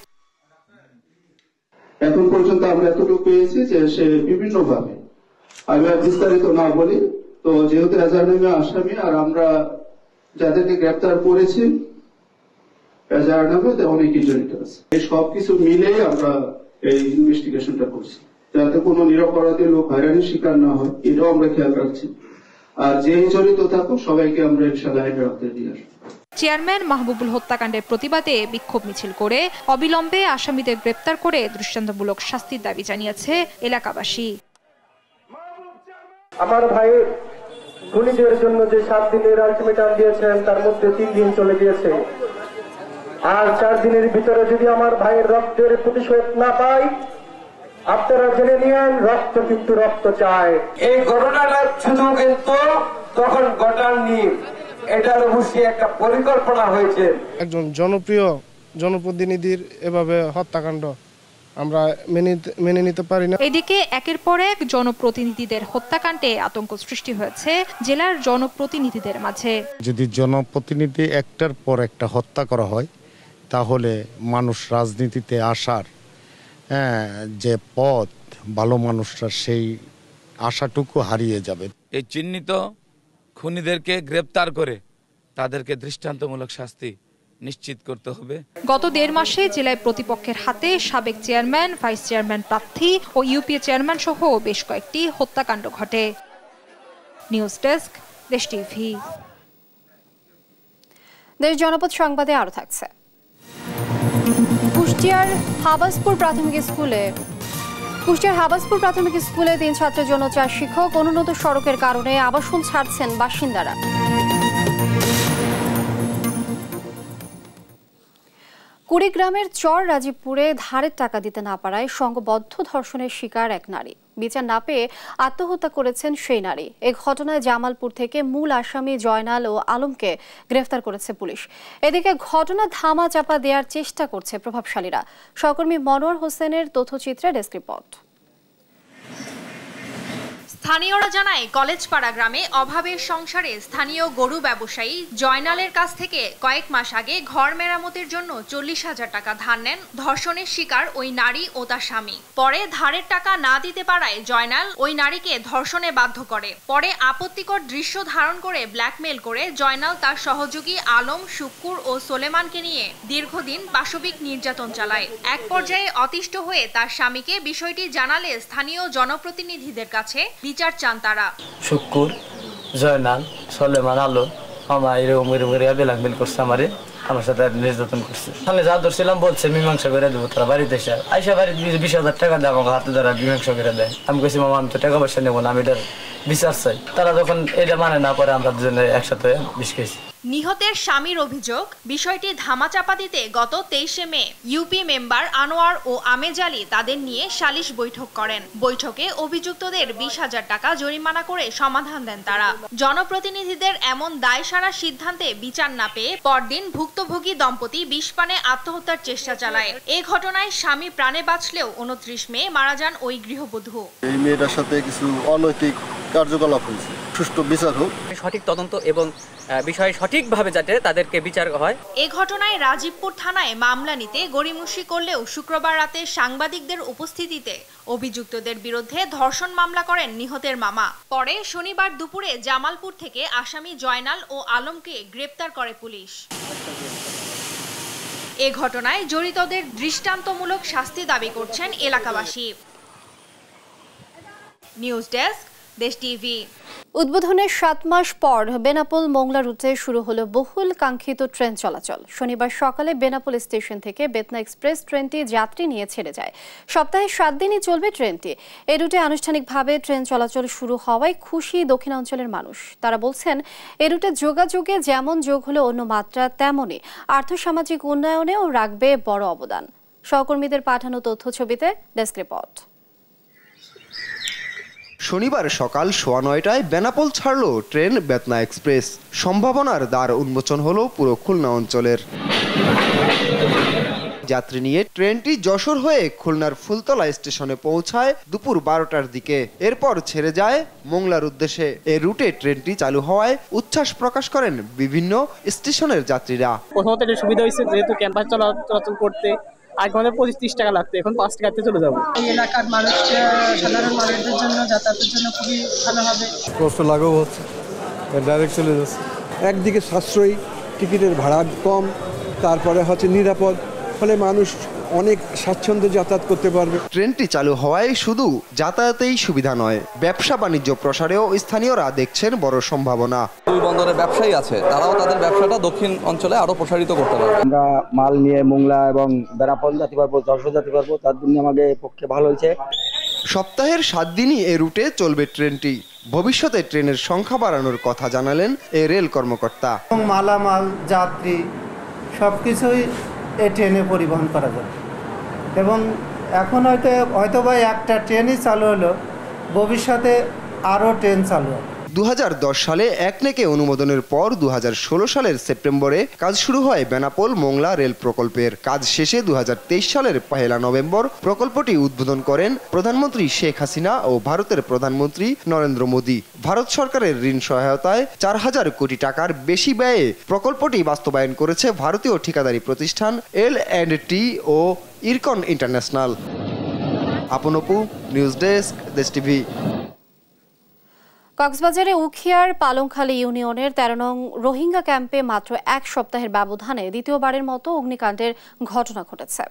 এখন পর্যন্ত আমরা এতটুকু পেয়েছি যে সে বিভিন্নভাবে, আমি বিস্তারিত না বলি, তো যেহেতু এজাহার নামে আসামি আর আমরা যাদেরকে গ্রেপ্তার করেছি এজাহার নামে অনেকেই জড়িত আছে। এই সবকিছু মিলেই আমরা এই ইনভেস্টিগেশনটা করছি, যাতে কোনো নিরপরাধী লোক হয়রানির শিকার না হয়, এটাও আমরা খেয়াল রাখছি। আর যেই জড়িত থাকুক সবাইকে আমরা ইনশাআল্লাহ আইনের আওতায় নিয়ে আসবো। চেয়ারম্যান মাহবুবুল হত্যাকাণ্ডের প্রতিবাদে বিক্ষোভ মিছিল করে অবিলম্বে আসামিদের গ্রেপ্তার করে দৃষ্টান্তমূলক শাস্তির দাবি জানিয়েছে এলাকাবাসী। আমার ভাইয়ের খুনিদের জন্য যে 7 দিনের আলটিমেটাম দিয়েছেন তার মধ্যে 3 দিন চলে গিয়েছে। আর 4 দিনের ভিতরে যদি আমার ভাইয়ের রক্তের প্রতিশোধ না পাই, আপনারা জেনে নিয়েন রক্ত কিন্তু রক্ত চায়। এই ঘটনাটা শুধু কিন্তু তখন ঘটাননি, এটার অবশ্যই একটা পরিকল্পনা হয়েছে। একজন জনপ্রিয় জনপ্রতিনিধির এভাবে হত্যাকাণ্ড আমরা মেনে নিতে পারি না। এদিকে একের পর এক জনপ্রতিনিধিদের হত্যাকাণ্ডে আতঙ্ক সৃষ্টি হয়েছে জেলার জনপ্রতিনিধিদের মাঝে। যদি জনপ্রতিনিধি একটার পর একটা হত্যা করা হয়, তাহলে মানুষ রাজনীতিতে আসার যে পথ, ভালো মানুষরা সেই আশাটুকু হারিয়ে যাবে। এই চিহ্নিত খুনিদেরকে গ্রেপ্তার করে তাদেরকে দৃষ্টান্তমূলক শাস্তি নিশ্চিত করতে হবে। গত 1.5 মাসে জেলায় প্রতিপক্ষের হাতে সাবেক চেয়ারম্যান, ভাইস চেয়ারম্যান প্রার্থী ও ইউপিএ চেয়ারম্যান সহ বেশ কয়েকটি হত্যাকাণ্ড ঘটে। নিউজ ডেস্ক, দেশ টিভি। দেশ জনপদ সংবাদে আরো থাকছে। কুষ্টিয়ার হাবাসপুর প্রাথমিক স্কুলে 3 ছাত্রের জন্য 4 শিক্ষক। অনুন্নত সড়কের কারণে আবাসন ছাড়ছেন বাসিন্দারা। কুড়িগ্রামের চর রাজীবপুরে ধারের টাকা দিতে না পারায় সংঘবদ্ধ ধর্ষণের শিকার এক নারী। বিচার না পেয়ে আত্মহত্যা করেছেন সেই নারী। এই ঘটনায় জামালপুর থেকে মূল আসামি জয়নাল ও আলমকে গ্রেফতার করেছে পুলিশ। এদিকে ঘটনা ধামা চাপা দেওয়ার চেষ্টা করছে প্রভাবশালীরা। সহকর্মী মনোয়ার হোসেনের তথ্যচিত্রে ডেস্ক রিপোর্ট। স্থানীয়রা জানায়, কলেজপাড়া গ্রামে অভাবের সংসারে স্থানীয় গরু ব্যবসায়ী জয়নালের কাছ থেকে কয়েক মাস আগে ঘর মেরামতের জন্য 40,000 টাকা ধার নেন ধর্ষণের শিকার ওই নারী ও তার স্বামী। পরে ধারের টাকা না দিতে পারায় জয়নাল ওই নারীকে ধর্ষণে বাধ্য করে। পরে আপত্তিকর দৃশ্য ধারণ করে ব্ল্যাকমেল করে জয়নাল তার সহযোগী আলম, শুক্কুর ও সোলেমানকে নিয়ে দীর্ঘদিন পাশবিক নির্যাতন চালায়। এক পর্যায়ে অতিষ্ঠ হয়ে তার স্বামীকে বিষয়টি জানালে স্থানীয় জনপ্রতিনিধিদের কাছে বিচার চান তারা। শুক্কুর, জয়নাল, সোলেমান, আলম আমার এরকম ব্ল্যাকমেল করছে, আমার সাথে নির্যাতন করছে। আমি যা ধরছিলাম বলছে মীমাংসা করে দেবো। তারা বাড়িতে আইসা বাড়িতে 20,000 টাকা দেয়, আমাকে হাতে ধরা মীমাংসা করে দেয়। আমি বলছি মামা আমি তো টাকা পয়সা নেবো না, আমি এটার বিচার চাই। তারা যখন এটা মানে না করে আমরা দুজনে একসাথে বিষ খেয়েছি। নিহতের স্বামীর অভিযোগ, বিষয়টি ধামাচাপা দিতে গত 23 মে ইউপি মেম্বার আনোয়ার ও আমেজ আলী তাদের নিয়ে সালিশ বৈঠক করেন। বৈঠকে অভিযুক্তদের 20,000 টাকা জরিমানা করে সমাধান দেন তারা। জনপ্রতিনিধিদের এমন দায়সারা সিদ্ধান্তে বিচার না পেয়ে পরদিন ভুক্তভোগী দম্পতি বিষপানে আত্মহত্যার চেষ্টা চালায়। এই ঘটনায় স্বামী প্রাণে বাঁচলেও 29 মে মারা যান ওই গৃহবধূ। এই মেয়েটার সাথে কিছু অনৈতিক কার্যকলাপ হয়েছে, সুষ্ঠু বিচার হোক। সঠিক তদন্ত এবং বিষয় সঠিকভাবে যাতে তাদেরকে বিচার হয়। এ ঘটনায় রাজীবপুর থানায় মামলা নিতে গড়িমসি করলেও শুক্রবার রাতে সাংবাদিকদের উপস্থিতিতে অভিযুক্তদের বিরুদ্ধে ধর্ষণ মামলা করেন নিহতের মামা। পরে শনিবার দুপুরে জামালপুর থেকে আসামি জয়নাল ও আলমকে গ্রেপ্তার করে পুলিশ। এ ঘটনায় জড়িতদের দৃষ্টান্তমূলক শাস্তি দাবি করছেন এলাকাবাসী। নিউজ ডেস্ক, দেশ টিভি। উদ্বোধনের 7 মাস পর বেনাপোল মোংলা রুটে শুরু হলো বহুল কাঙ্ক্ষিত ট্রেন চলাচল। শনিবার সকালে বেনাপোল স্টেশন থেকে বেতনা এক্সপ্রেস ট্রেনটি যাত্রী নিয়ে ছেড়ে যায়। সপ্তাহে 7 দিনই চলবে ট্রেনটি। এই রুটে আনুষ্ঠানিকভাবে ট্রেন চলাচল শুরু হওয়ায় খুশি দক্ষিণাঞ্চলের মানুষ। তারা বলছেন, এই রুটে যোগাযোগে যেমন যোগ হলো অন্য মাত্রা, তেমনই আর্থসামাজিক উন্নয়নেও রাখবে বড় অবদান। সহকর্মীদের পাঠানো তথ্য ছবিতে ডেস্ক রিপোর্ট। শনিবার সকাল 9:15টায় বেনাপোল ছাড়ল ট্রেন বেতনা এক্সপ্রেস। সম্ভাবনার দ্বার উন্মোচন হলো পুরো খুলনা অঞ্চলের। যাত্রী নিয়ে ট্রেনটি যশোর হয়ে খুলনার ফুলতলা স্টেশনে পৌঁছায় দুপুর 12টার দিকে। এরপর ছেড়ে যায় মোংলার উদ্দেশ্যে। এই রুটে ট্রেনটি চালু হওয়ায় উচ্ছ্বাস প্রকাশ করেন বিভিন্ন স্টেশনের যাত্রীরা। প্রথমত এটা সুবিধা হয়েছে, যেহেতু ক্যাম্পাস চলাচল করতে আগে আমাদের 25-30 টাকা লাগতো, এখন 5 টাকাতে চলে যাবো। এই এলাকার মানুষ, সাধারণ মানুষদের জন্য যাতায়াতের জন্য খুবই ভালো হবে। কষ্ট লাঘব হচ্ছে, ডাইরেক্ট চলে যাচ্ছে। একদিকে সাশ্রয়ী, টিকিটের ভাড়া কম, তারপরে হচ্ছে নিরাপদ, ফলে মানুষ অনেক স্বাচ্ছন্দ্যে যাতায়াত করতে পারবে। ট্রেনটি চালু হওয়ায় শুধু যাতায়াতেই সুবিধা নয়, ব্যবসা বাণিজ্য প্রসারেও স্থানীয়রা দেখছেন বড় সম্ভাবনা। দুই বন্দরের ব্যবসায়ী আছে, তারাও তাদের ব্যবসাটা দক্ষিণ অঞ্চলে আরো প্রসারিত করতে পারবে। আমরা মাল নিয়ে মোংলা এবং বেনাপোল যেতে পারবো, যশোর যেতে পারবো, তার জন্য আমাদের পক্ষে ভালো হয়েছে। সপ্তাহের 7 দিনই এই রুটে চলবে ট্রেনটি। ভবিষ্যতে ট্রেনের সংখ্যা বাড়ানোর কথা জানালেন এই রেল কর্মকর্তা। মালামাল, যাত্রী সবকিছুই এই ট্রেনে পরিবহন করা যাবে এবং এখন হয়তো বা একটা ট্রেনই চালু হলো, ভবিষ্যতে আরও ট্রেন চালু হবে। 2010 সালে একনেকে অনুমোদনের পর 2016 সালের সেপ্টেম্বরে কাজ শুরু হয় বেনাপোল মোংলা রেল প্রকল্পের। কাজ শেষে 2023 সালের 1 নভেম্বর প্রকল্পটি উদ্বোধন করেন প্রধানমন্ত্রী শেখ হাসিনা ও ভারতের প্রধানমন্ত্রী নরেন্দ্র মোদী। ভারত সরকারের ঋণ সহায়তায় 4000 কোটি টাকার বেশি ব্যয়ে প্রকল্পটি বাস্তবায়ন করেছে ভারতীয় ঠিকাদারি প্রতিষ্ঠান L&T ও ইরকন ইন্টারন্যাশনাল। আপনপু, নিউজ ডেস্ক, দেশ টিভি। কক্সবাজারে উখিয়ার পালংখালী ইউনিয়নের 13 নং রোহিঙ্গা ক্যাম্পে মাত্র 1 সপ্তাহের ব্যবধানে দ্বিতীয়বারের মতো অগ্নিকাণ্ডের ঘটনা ঘটেছে।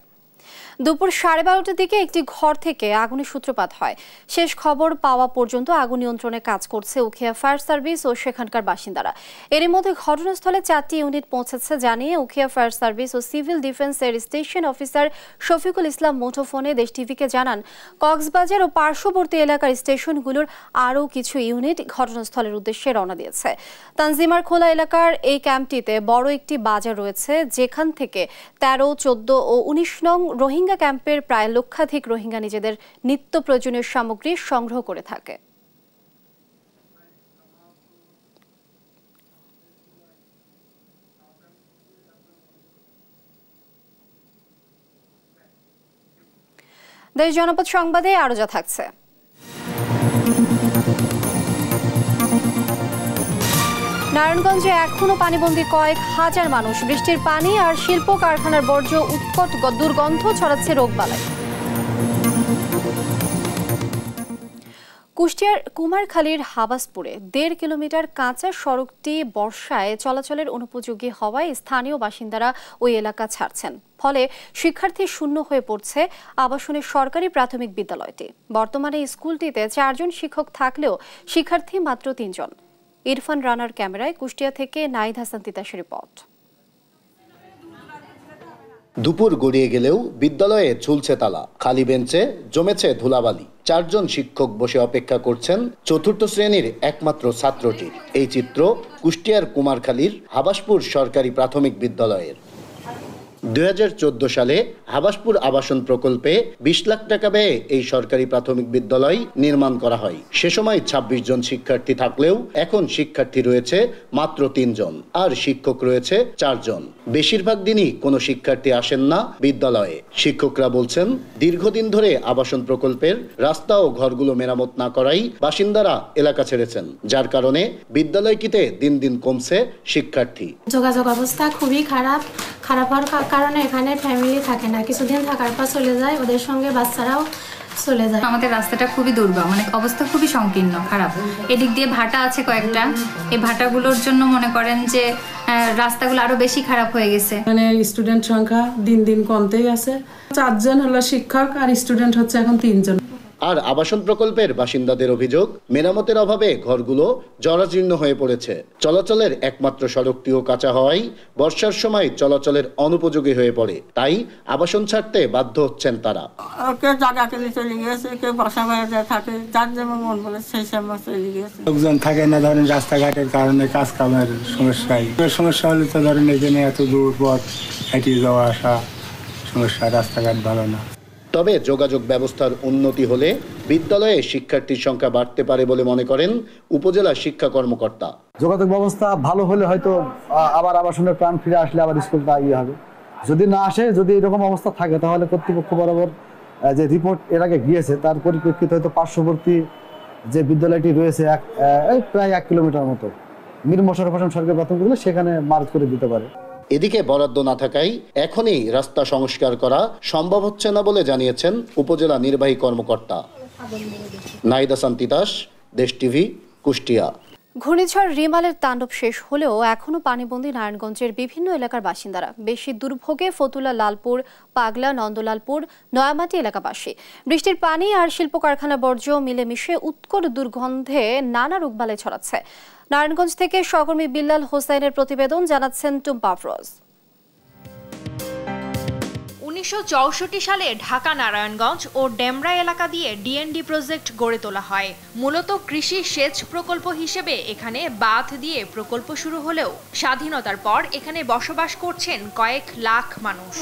দুপুর 12:30টার দিকে একটি ঘর থেকে আগুনের সূত্রপাত হয়। শেষ খবর পাওয়া পর্যন্ত আগুন নিয়ন্ত্রণে কাজ করছে উখিয়া ফায়ার সার্ভিস ও সেখানকার বাসিন্দারা। এরই মধ্যে ঘটনাস্থলে 4টি ইউনিট পৌঁছেছে জানিয়ে উখিয়া ফায়ার সার্ভিস ও সিভিল ডিফেন্সের স্টেশন অফিসার শফিকুল ইসলাম মুঠোফোনে দেশ টিভিকে জানান, কক্সবাজার ও পার্শ্ববর্তী এলাকার স্টেশনগুলোর আরও কিছু ইউনিট ঘটনাস্থলের উদ্দেশ্যে রওনা দিয়েছে। তানজিমার খোলা এলাকার এই ক্যাম্পটিতে বড় একটি বাজার রয়েছে, যেখান থেকে 13, 14 ও 19 নং রোহিঙ্গা ক্যাম্পের প্রায় লক্ষাধিক রোহিঙ্গা নিজেদের নিত্য প্রয়োজনীয় সামগ্রী সংগ্রহ করে থাকে। দেশ জনপদ সংবাদে আরো যা থাকছে। নারায়ণগঞ্জে এখনো পানিবন্দী কয়েক হাজার মানুষ। বৃষ্টির পানি আর শিল্প কারখানার বর্জ্য উৎকট দুর্গন্ধ ছড়াচ্ছে রোগবালাই। কুষ্টিয়ার কুমারখালীর হাবাসপুরে 1.5 কিলোমিটার কাঁচা সড়কটি বর্ষায় চলাচলের অনুপযোগী হওয়ায় স্থানীয় বাসিন্দারা ওই এলাকা ছাড়ছেন। ফলে শিক্ষার্থী শূন্য হয়ে পড়ছে আবাসনের সরকারি প্রাথমিক বিদ্যালয়টি। বর্তমানে স্কুলটিতে 4 জন শিক্ষক থাকলেও শিক্ষার্থী মাত্র 3 জন। ইরফান রানার ক্যামেরায় কুষ্টিয়া থেকে নাইদ হাসান তিতাসের রিপোর্ট। দুপুর গড়িয়ে গেলেও বিদ্যালয়ে ঝুলছে তালা, খালি বেঞ্চে জমেছে ধুলাবালি। 4 জন শিক্ষক বসে অপেক্ষা করছেন 4র্থ শ্রেণীর একমাত্র ছাত্রটির। এই চিত্র কুষ্টিয়ার কুমারখালীর হাবাসপুর সরকারি প্রাথমিক বিদ্যালয়ের। 2014 সালে হাবাসপুর আবাসন প্রকল্পে 20 লাখ টাকা ব্যয়ে এই সরকারি প্রাথমিক বিদ্যালয় নির্মাণ করা হয়। সে সময় 26 জন শিক্ষার্থী থাকলেও এখন শিক্ষার্থী রয়েছে মাত্র 3 জন আর শিক্ষক রয়েছে 4 জন। বেশিরভাগ দিনই কোনো শিক্ষার্থী আসেন না বিদ্যালয়ে। শিক্ষকরা বলছেন দীর্ঘদিন ধরে আবাসন প্রকল্পের রাস্তা ও ঘরগুলো মেরামত না করাই বাসিন্দারা এলাকা ছেড়েছেন, যার কারণে বিদ্যালয়টিতে দিন দিন কমছে শিক্ষার্থী। যোগাযোগ অবস্থা খুবই খারাপ হওয়ার কারণে এখানে ফ্যামিলি থাকে না, কিছুদিন থাকার পর চলে যায়, ওদের সঙ্গে বাচ্চারাও চলে যায়। আমাদের রাস্তাটা খুবই দুর্গম, মানে অবস্থা খুবই সংকীর্ণ, খারাপ। এদিক দিয়ে ভাটা আছে কয়েকটা, এই ভাটাগুলোর জন্য মনে করেন যে রাস্তাগুলো আরো বেশি খারাপ হয়ে গেছে। মানে স্টুডেন্ট সংখ্যা দিন দিন কমতেই আছে। 4 জন হলো শিক্ষক আর স্টুডেন্ট হচ্ছে এখন 3 জন। আর আবাসন প্রকল্পের বাসিন্দাদের অভিযোগ মেরামতের অভাবে ঘরগুলো জরাজীর্ণ হয়ে পড়েছে। চলাচলের একমাত্র সড়কটিও কাঁচা হওয়ায় বর্ষার সময় চলাচলের অনুপযোগী হয়ে পড়ে, তাই আবাসন ছাড়তে বাধ্য হচ্ছেন তারা। কেউ জায়গা কিনে চলে গিয়েছে, কেউ বাসা বাড়িতে থাকে, যার যেমন মন বলে সেই সময় চলে গিয়েছে। লোকজন থাকে না, ধরেন রাস্তাঘাটের কারণে কাজ কামের সমস্যা হলে তো ধরেন এখানে এত দূর পথ হেঁটে যাওয়া আসা সমস্যা, রাস্তাঘাট ভালো না। তবে যোগাযোগ ব্যবস্থার উন্নতি হলে বিদ্যালয়ে শিক্ষার্থীর সংখ্যা বাড়তে পারে বলে মনে করেন উপজেলা শিক্ষা কর্মকর্তা। যোগাযোগ ব্যবস্থা ভালো হলে হয়তো আবার আবাসনের প্রাণ ফিরে আসলে আবার স্কুলটা ইয়ে হবে। যদি না আসে, যদি এরকম অবস্থা থাকে, তাহলে কর্তৃপক্ষ বরাবর যে রিপোর্ট এর আগে গিয়েছে তার পরিপ্রেক্ষিতে হয়তো পার্শ্ববর্তী যে বিদ্যালয়টি রয়েছে প্রায় 1 কিলোমিটার মতো মীর মশাররফ হোসেন সরকারি প্রাথমিক, সেখানে মার্জ করে দিতে পারে। এদিকে বরাদ্দ না থাকায় এখনই রাস্তা সংস্কার করা সম্ভব হচ্ছে না বলে জানিয়েছেন উপজেলা নির্বাহী কর্মকর্তা। নাহিদা সান্তিতাস, দেশ টিভি, কুষ্টিয়া। ঘূর্ণিঝড় রিমালের তাণ্ডব শেষ হলেও এখনও পানিবন্দী নারায়ণগঞ্জের বিভিন্ন এলাকার বাসিন্দারা। বেশি দুর্ভোগে ফতুল্লা, লালপুর, পাগলা, নন্দলালপুর, নয়ামাটি এলাকাবাসী। বৃষ্টির পানি আর শিল্প কারখানা বর্জ্য মিলেমিশে উৎকট দুর্গন্ধে নানা রোগবালাই ছড়াচ্ছে। নারায়ণগঞ্জ থেকে সহকর্মী বিল্লাল হোসাইনের প্রতিবেদন, জানাচ্ছেন টুম্পা আফরোজ। 1964 সালে ঢাকা নারায়ণগঞ্জ ও ডেমরা এলাকা দিয়ে ডিএনডি প্রজেক্ট গড়ে তোলা হয়। মূলত কৃষি সেচ প্রকল্প হিসেবে এখানে বাঁধ দিয়ে প্রকল্প শুরু হলেও স্বাধীনতার পর এখানে বসবাস করছেন কয়েক লাখ মানুষ।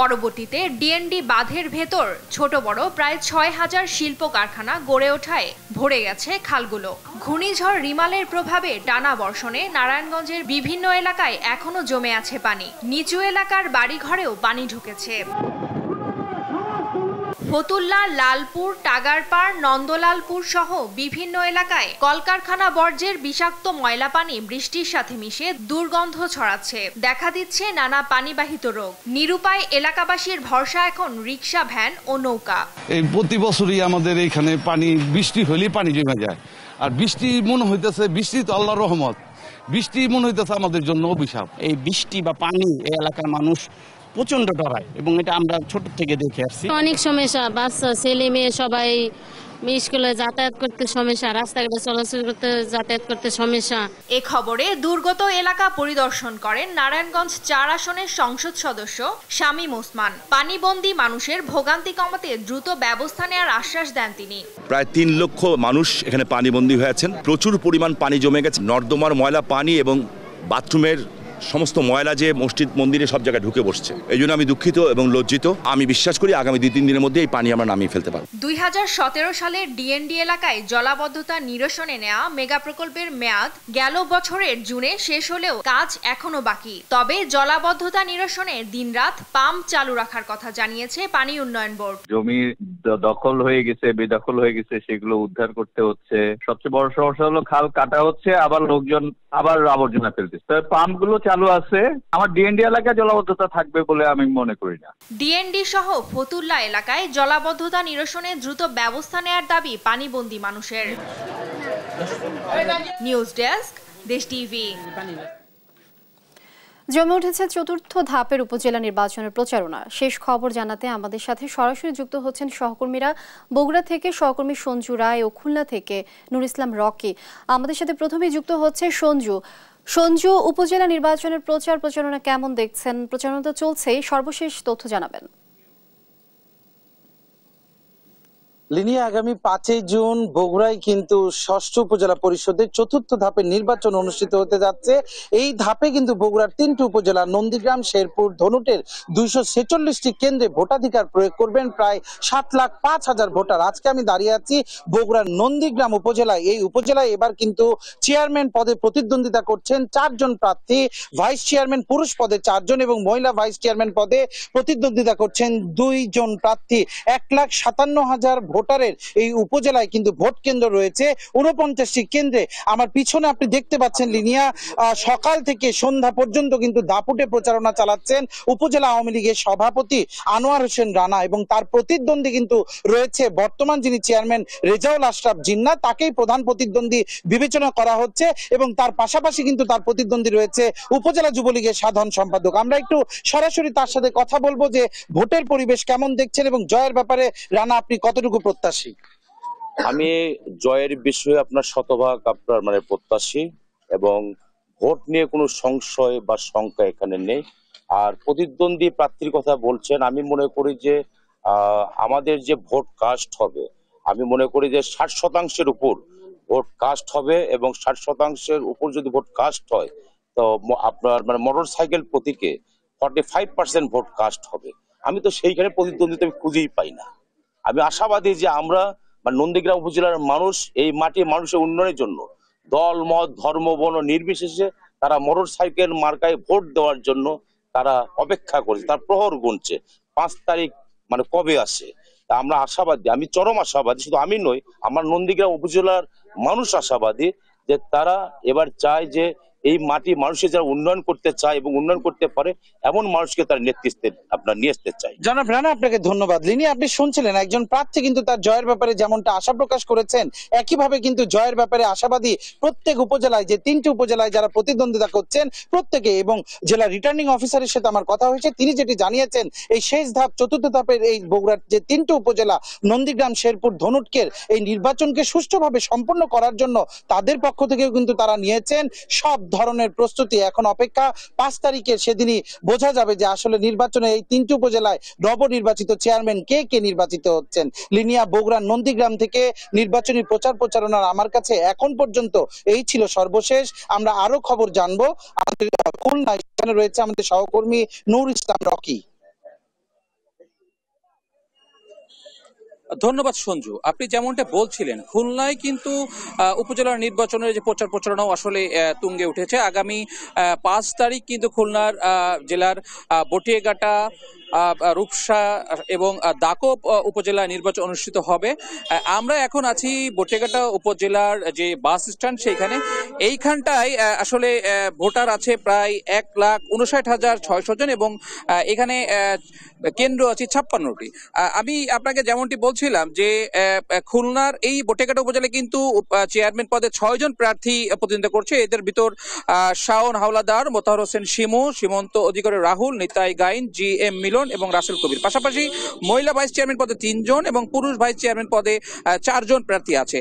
পরবর্তীতে ডিএনডি বাঁধের ভেতর ছোট বড় প্রায় 6000 শিল্প কারখানা গড়ে ওঠায় ভরে গেছে খালগুলো। ঘূর্ণিঝড় রিমালের প্রভাবে টানা বর্ষণে নারায়ণগঞ্জের বিভিন্ন এলাকায় এখনো জমে আছে পানি। নিচু এলাকার বাড়িঘরেও পানি ঢুকেছে। ফতুল্লা, লালপুর, টাগারপাড়, নন্দলালপুর সহ বিভিন্ন এলাকায় কলকারখানা বর্জ্যের বিষাক্ত ময়লা পানি বৃষ্টির সাথে মিশে দুর্গন্ধ ছড়াচ্ছে। দেখা দিচ্ছে নানা পানিবাহিত রোগ। নিরুপায় এলাকাবাসীর ভরসা এখন রিক্সা, ভ্যান ও নৌকা। এই প্রতি বছরই আমাদের এখানে পানি, বৃষ্টি হলেই পানি জমে যায়। আর বৃষ্টি মনে হইতেছে, বৃষ্টি তো আল্লাহর রহমত, বৃষ্টি মনে হইতেছে আমাদের জন্য অভিশাপ। এই বৃষ্টি বা পানি এই এলাকার মানুষ প্রচন্ড ডরায় এবং এটা আমরা ছোট থেকে দেখে আসছি। অনেক সমস্যা, বাচ্চা ছেলে মেয়ে সবাই স্কুলে যাতায়াত করতে সমস্যা, রাস্তাঘাটে চলাচল করতে যাতায়াত করতে সমস্যা। এ খবরে দুর্গত এলাকা পরিদর্শন করেন নারায়ণগঞ্জ 4 আসনের সংসদ সদস্য শামীম ওসমান। পানিবন্দী মানুষের ভোগান্তি কমাতে দ্রুত ব্যবস্থা নেওয়ার আশ্বাস দেন তিনি। প্রায় 3 লক্ষ মানুষ এখানে পানিবন্দী হয়েছেন। প্রচুর পরিমাণ পানি জমে গেছে। নর্দমার ময়লা পানি এবং বাথরুমের সমস্ত ময়লা যে মসজিদ মন্দিরে সব জায়গায় ঢুকে বসছে। এই জন্য আমি দুঃখিত এবং লজ্জিত। আমি বিশ্বাস করি আগামী 2-3 দিনের মধ্যে এই পানি আমরা নামিয়ে ফেলতে পারব। 2017 সালের ডিএনডি এলাকায় জলাবদ্ধতা নিরসনে নেওয়া মেগা প্রকল্পের মেয়াদ গেল বছরের জুনে শেষ হলেও কাজ এখনো বাকি। তবে জলাবদ্ধতা নিরসনে দিনরাত পাম্প চালু রাখার কথা জানিয়েছে পানি উন্নয়ন বোর্ড। জমি দখল হয়ে গেছে, বেদখল হয়ে গেছে, সেগুলো উদ্ধার করতে হচ্ছে। সবচেয়ে বড় সমস্যা হলো খাল কাটা হচ্ছে, আবার লোকজন আবার আবর্জনা ফেলতেছে। তবে পাম্পগুলো চালু আছে। আমার ডিএনডি এলাকায় জলাবদ্ধতা থাকবে বলে আমি মনে করি না। ডিএনডি সহ ফতুল্লা এলাকায় জলাবদ্ধতা নিরসনে দ্রুত ব্যবস্থা নেওয়ার দাবি পানিবন্দী মানুষের। নিউজ ডেস্ক, দেশ টিভি। জমে উঠেছে 4র্থ ধাপের উপজেলা নির্বাচনের প্রচারণা। শেষ খবর জানাতে আমাদের সাথে সরাসরি যুক্ত হচ্ছেন সহকর্মীরা। বগুড়া থেকে সহকর্মী সঞ্জু রায় ও খুলনা থেকে নুর ইসলাম রকি। আমাদের সাথে প্রথমেই যুক্ত হচ্ছে সঞ্জু, উপজেলা নির্বাচনের প্রচারণা কেমন দেখছেন? প্রচারণা তো চলছেই, সর্বশেষ তথ্য জানাবেন। লিনিয়া আগামী 5 জুন বগুড়ায় কিন্তু ষষ্ঠ উপজেলা পরিষদের চতুর্থ ধাপের নির্বাচন অনুষ্ঠিত হতে যাচ্ছে। এই ধাপে কিন্তু বগুড়ার 3টি উপজেলা নন্দীগ্রাম, শেরপুর, ধনুটের 246টি কেন্দ্রে ভোটাধিকার প্রয়োগ করবেন প্রায় 7,05,000 ভোটার। আজকে আমি দাঁড়িয়ে আছি বগুড়ার নন্দীগ্রাম উপজেলায়। এই উপজেলায় এবার কিন্তু চেয়ারম্যান পদে প্রতিদ্বন্দ্বিতা করছেন 4 জন প্রার্থী, ভাইস চেয়ারম্যান পুরুষ পদে 4 জন এবং মহিলা ভাইস চেয়ারম্যান পদে প্রতিদ্বন্দ্বিতা করছেন 2 জন প্রার্থী। 1,57,000 ভোটারের এই উপজেলায় কিন্তু ভোট কেন্দ্র রয়েছে 49টি কেন্দ্রে। আমার পিছনে আপনি দেখতে পাচ্ছেন লিনিয়া সকাল থেকে সন্ধ্যা পর্যন্ত কিন্তু দাপুটে প্রচারণা চালাচ্ছেন উপজেলা আওয়ামী লীগের সভাপতি আনোয়ার হোসেন রানা এবং তার প্রতিদ্বন্দ্বী কিন্তু রয়েছে বর্তমান যিনি চেয়ারম্যান রেজাউল আশরাফ জিন্নাহ, তাকেই প্রধান প্রতিদ্বন্দ্বী বিবেচনা করা হচ্ছে এবং তার পাশাপাশি কিন্তু তার প্রতিদ্বন্দ্বী রয়েছে উপজেলা যুবলীগের সাধারণ সম্পাদক। আমরা একটু সরাসরি তার সাথে কথা বলবো যে ভোটের পরিবেশ কেমন দেখছেন এবং জয়ের ব্যাপারে রানা আপনি কতটুকু প্রত্যাশী? আমি জয়ের বিষয়ে আপনার শতভাগ আপনার প্রত্যাশী এবং ভোট নিয়ে কোনো সংশয় বা শঙ্কা এখানে নেই। আর প্রতিদ্বন্দ্বী প্রার্থীর কথা বলছেন, আমি মনে করি যে আমাদের যে ভোট কাস্ট হবে, আমি মনে করি যে 60% উপর ভোট কাস্ট হবে এবং 60% উপর যদি ভোট কাস্ট হয় তো আপনার মোটর সাইকেল প্রতীকে 45% ভোট কাস্ট হবে। আমি তো সেইখানে প্রতিদ্বন্দ্বিতা আমি খুঁজেই পাই না। আমি আশাবাদী যে আমরা নন্দীগ্রাম উপজেলার মানুষ এই মাটির মানুষের উন্নয়নের জন্য দল মত ধর্ম বর্ণ নির্বিশেষে তারা মোটর সাইকেল মার্কায় ভোট দেওয়ার জন্য তারা অপেক্ষা করছে, তার প্রহর গুনছে 5 তারিখ কবে আসে। তা আমরা আশাবাদী, আমি চরম আশাবাদী, শুধু আমি নই, আমার নন্দীগ্রাম উপজেলার মানুষ আশাবাদী যে তারা এবার চায় যে এই মাটি মানুষের যারা উন্নয়ন করতে চায় এবং উন্নয়ন করতে পারে এমন মানুষকে তার নেতৃত্বে আপনার নিয়ে আসতে চাই। জনাব রানা আপনাকে ধন্যবাদ। লিনি আপনি শুনছিলেন একজন প্রার্থী কিন্তু তার জয়ের ব্যাপারে যেমনটা আশা প্রকাশ করেছেন, একইভাবে কিন্তু জয়ের ব্যাপারে আশাবাদী প্রত্যেক উপজেলায় যে 3টি উপজেলায় যারা প্রতিদ্বন্দ্বিতা করছেন প্রত্যেকে। এবং জেলা রিটার্নিং অফিসারের সাথে আমার কথা হয়েছে, তিনি যেটি জানিয়েছেন এই শেষ ধাপ চতুর্থ ধাপের এই বগুড়ার যে 3টি উপজেলা নন্দীগ্রাম, শেরপুর, ধনুটকের এই নির্বাচনকে সুষ্ঠুভাবে সম্পন্ন করার জন্য তাদের পক্ষ থেকেও কিন্তু তারা নিয়েছেন সব ধরনের প্রস্তুতি। এখন অপেক্ষা 5 তারিখে, সেদিনই বোঝা যাবে যে আসলে নির্বাচনে এই 3টি উপজেলায় নবনির্বাচিত চেয়ারম্যান কে নির্বাচিত হচ্ছেন। লিনিয়া বগুড়া নন্দীগ্রাম থেকে নির্বাচনী প্রচারণার আমার কাছে এখন পর্যন্ত এই ছিল সর্বশেষ। আমরা আরো খবর জানবো আমাদের খুলনায়, সেখানে রয়েছে আমাদের সহকর্মী নূর ইসলাম রকি। ধন্যবাদ সঞ্জু। আপনি যেমনটা বলছিলেন, খুলনায় কিন্তু উপজেলার নির্বাচনের যে প্রচারণাও আসলে তুঙ্গে উঠেছে। আগামী 5 তারিখ কিন্তু খুলনার জেলার বটিয়াঘাটা, রূপসা এবং দাকব উপজেলা নির্বাচন অনুষ্ঠিত হবে। আমরা এখন আছি বটিয়াঘাটা উপজেলার যে বাস স্ট্যান্ড, সেইখানে এইখানটায় আসলে ভোটার আছে প্রায় 1,59,600 জন এবং এখানে কেন্দ্র আছে 56টি। আমি আপনাকে যেমনটি বলছিলাম যে খুলনার এই বটিয়াঘাটা উপজেলায় কিন্তু চেয়ারম্যান পদে 6 জন প্রার্থী প্রতিদ্বন্দ্বিতা করছে। এদের ভিতর শাওন হাওলাদার, মোতাহার হোসেন শিমু, সীমন্ত অধিকারী রাহুল, নিতাই গাইন, GM মিলন এবং রাসেল কবির। পাশাপাশি মহিলা ভাইস চেয়ারম্যান পদে 3 জন এবং পুরুষ ভাইস চেয়ারম্যান পদে 4 জন প্রার্থী আছে।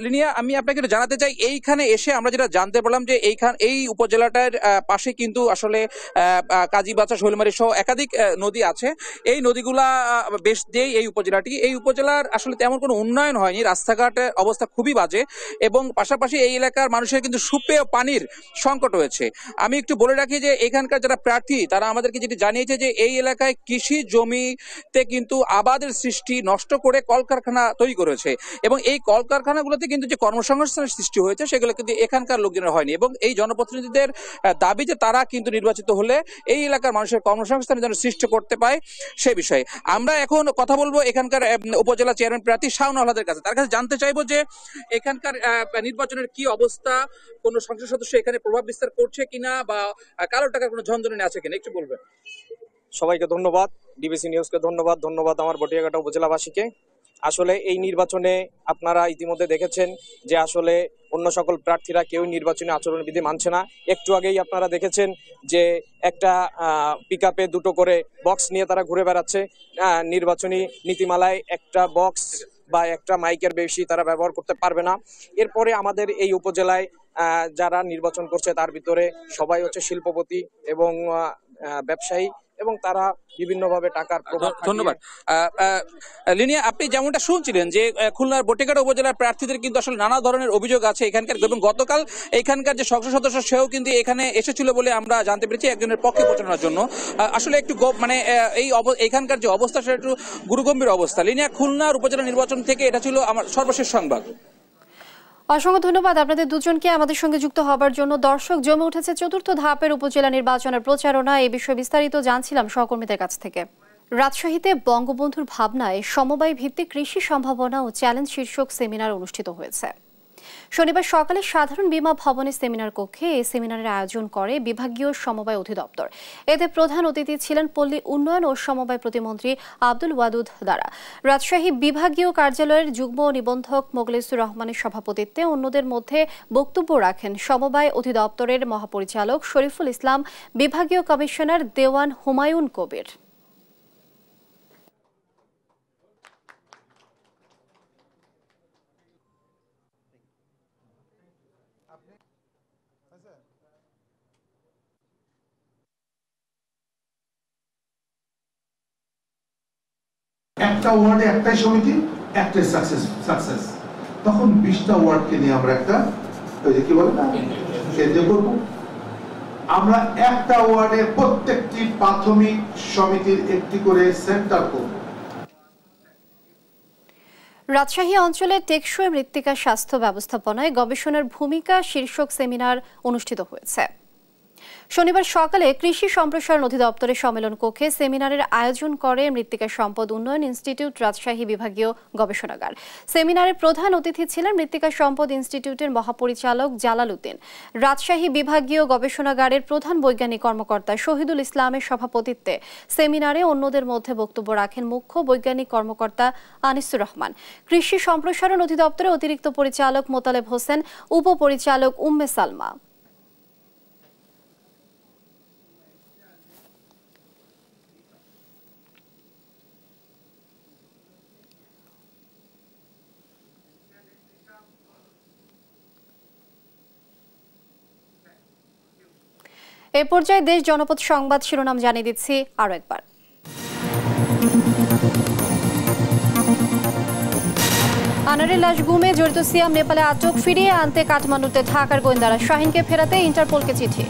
লিনিয়া, আমি আপনাকে জানাতে চাই, এইখানে এসে আমরা যেটা জানতে পারলাম যে এই উপজেলাটার পাশে কিন্তু আসলে কাজীবাচা, শৈলমারি সহ একাধিক নদী আছে। এই নদীগুলা বেশ দিয়েই এই উপজেলার আসলে তেমন কোনো উন্নয়ন হয়নি, রাস্তাঘাটের অবস্থা খুবই বাজে এবং পাশাপাশি এই এলাকার মানুষের কিন্তু সুপেয় পানির সংকট হয়েছে। আমি একটু বলে রাখি যে এখানকার যারা প্রার্থী তারা আমাদেরকে যেটি জানিয়েছে যে এই এলাকায় কৃষি জমিতে কিন্তু আবাদের সৃষ্টি নষ্ট করে কলকারখানা তৈরি করেছে এবং এই কলকারখানাগুলোতে কিন্তু যে কর্মসংস্থানের সৃষ্টি হয়েছে সেগুলো কিন্তু এখানকার লোকজনের হয়নি এবং এই জনপ্রতিনিধিদের দাবি যে তারা কিন্তু নির্বাচিত হলে এই এলাকার মানুষের কর্মসংস্থানের জন্য সৃষ্টি করতে পায় সে বিষয়ে। আমরা এখন কথা বলবো এখানকার উপজেলা চেয়ারম্যান প্রার্থী শাওন হাওলাদারের কাছে। তার কাছে জানতে চাইবো যে এখানকার নির্বাচনের কি অবস্থা, কোন সংসদ সদস্য এখানে প্রভাব বিস্তার করছে কিনা বা কারো টাকার কোনো ঝনঝনানি আছে কিনা একটু বলবেন। সবাইকে ধন্যবাদ, ডিবিসি নিউজকে ধন্যবাদ আমার বটিয়াঘাটা উপজেলাবাসীকে। আসলে এই নির্বাচনে আপনারা ইতিমধ্যে দেখেছেন যে আসলে অন্য সকল প্রার্থীরা কেউ নির্বাচনী আচরণবিধি মানছে না। একটু আগেই আপনারা দেখেছেন যে একটা পিকআপে 2টো করে বক্স নিয়ে তারা ঘুরে বেড়াচ্ছে। নির্বাচনী নীতিমালায় একটা বক্স বা একটা মাইকের বেশি তারা ব্যবহার করতে পারবে না। এরপরে আমাদের এই উপজেলায় যারা নির্বাচন করছে তার ভিতরে সবাই হচ্ছে শিল্পপতি এবং ব্যবসায়ী এবং তারা বিভিন্নভাবে টাকার প্রভাব। ধন্যবাদ। লিনিয়া, আপনি যেমনটা শুনছিলেন যে খুলনার বটিয়াঘাটা উপজেলার প্রার্থীদের কিন্তু আসলে নানা ধরনের অভিযোগ আছে এখানকার, এবং গতকাল এখানকার যে সংসদ সদস্য সেও কিন্তু এখানে এসেছিল বলে আমরা জানতে পেরেছি একজনের পক্ষে পৌঁছানোর জন্য। আসলে একটু মানে এখানকার যে অবস্থা সেটা একটু গুরুগম্ভীর অবস্থা। লিনিয়া, খুলনার উপজেলা নির্বাচন থেকে এটা ছিল আমার সর্বশেষ সংবাদ। অসংখ্য ধন্যবাদ আপনাদের দুজনকে আমাদের সঙ্গে যুক্ত হবার জন্য। দর্শক, জমে উঠেছে চতুর্থ ধাপের উপজেলা নির্বাচনের প্রচারণা। এই বিষয়ে বিস্তারিত জানছিলাম সহকর্মীদের কাছ থেকে। রাজশাহীতে বঙ্গবন্ধুর ভাবনায় সমবায় ভিত্তিক কৃষি সম্ভাবনা ও চ্যালেঞ্জ শীর্ষক সেমিনার অনুষ্ঠিত হয়েছে। শনিবার সকালে সাধারণ বীমা ভবনের সেমিনার কক্ষে এই সেমিনারের আয়োজন করে বিভাগীয় সমবায় অধিদপ্তর। এতে প্রধান অতিথি ছিলেন পল্লী উন্নয়ন ও সমবায় প্রতিমন্ত্রী আব্দুল ওয়াদুদ দারা। রাজশাহী বিভাগীয় কার্যালয়ের যুগ্ম নিবন্ধক মোগলেসুর রহমানের সভাপতিত্বে অন্যদের মধ্যে বক্তব্য রাখেন সমবায় অধিদপ্তরের মহাপরিচালক শরীফুল ইসলাম, বিভাগীয় কমিশনার দেওয়ান হুমায়ুন কবির। একটা ওয়ার্ডে একটাই সমিতি, একটাই সাকসেস, তখন 20টা ওয়ার্ডকে নিয়ে আমরা একটা কি বলে না কেন্দ্র করব। আমরা একটা ওয়ার্ডে প্রত্যেকটি প্রাথমিক সমিতির একটি করে সেন্টার করব। রাজশাহী অঞ্চলে টেকসই মৃত্তিকা স্বাস্থ্য ব্যবস্থাপনায় গবেষণার ভূমিকা শীর্ষক সেমিনার অনুষ্ঠিত হয়েছে। শনিবার সকালে কৃষি সম্প্রসারণ অধিদপ্তরের সম্মেলন কক্ষে সেমিনারের আয়োজন করে মৃত্তিকা সম্পদ উন্নয়ন ইনস্টিটিউট রাজশাহী বিভাগীয় গবেষণাগার। সেমিনারের প্রধান অতিথি ছিলেন মৃত্তিকা সম্পদ ইনস্টিটিউটের মহাপরিচালক জালাল উদ্দিন। রাজশাহী বিভাগীয় গবেষণাগারের প্রধান বৈজ্ঞানিক কর্মকর্তা শহীদুল ইসলামের সভাপতিত্বে সেমিনারে অন্যদের মধ্যে বক্তব্য রাখেন মুখ্য বৈজ্ঞানিক কর্মকর্তা আনিসুর রহমান, কৃষি সম্প্রসারণ অধিদপ্তরের অতিরিক্ত পরিচালক মোতালেব হোসেন, উপপরিচালক উম্মে সালমা। এ পর্যায়ে দেশ জনপদ সংবাদ শিরোনাম জানিয়ে দিচ্ছি আরো একবার। আনারের লাশ গুমে জড়িত সিয়াম নেপালে আটক, ফিরিয়ে আনতে কাঠমান্ডুতে ঢাকার গোয়েন্দারা, শাহিনকে ফেরাতে ইন্টারপোলকে চিঠি।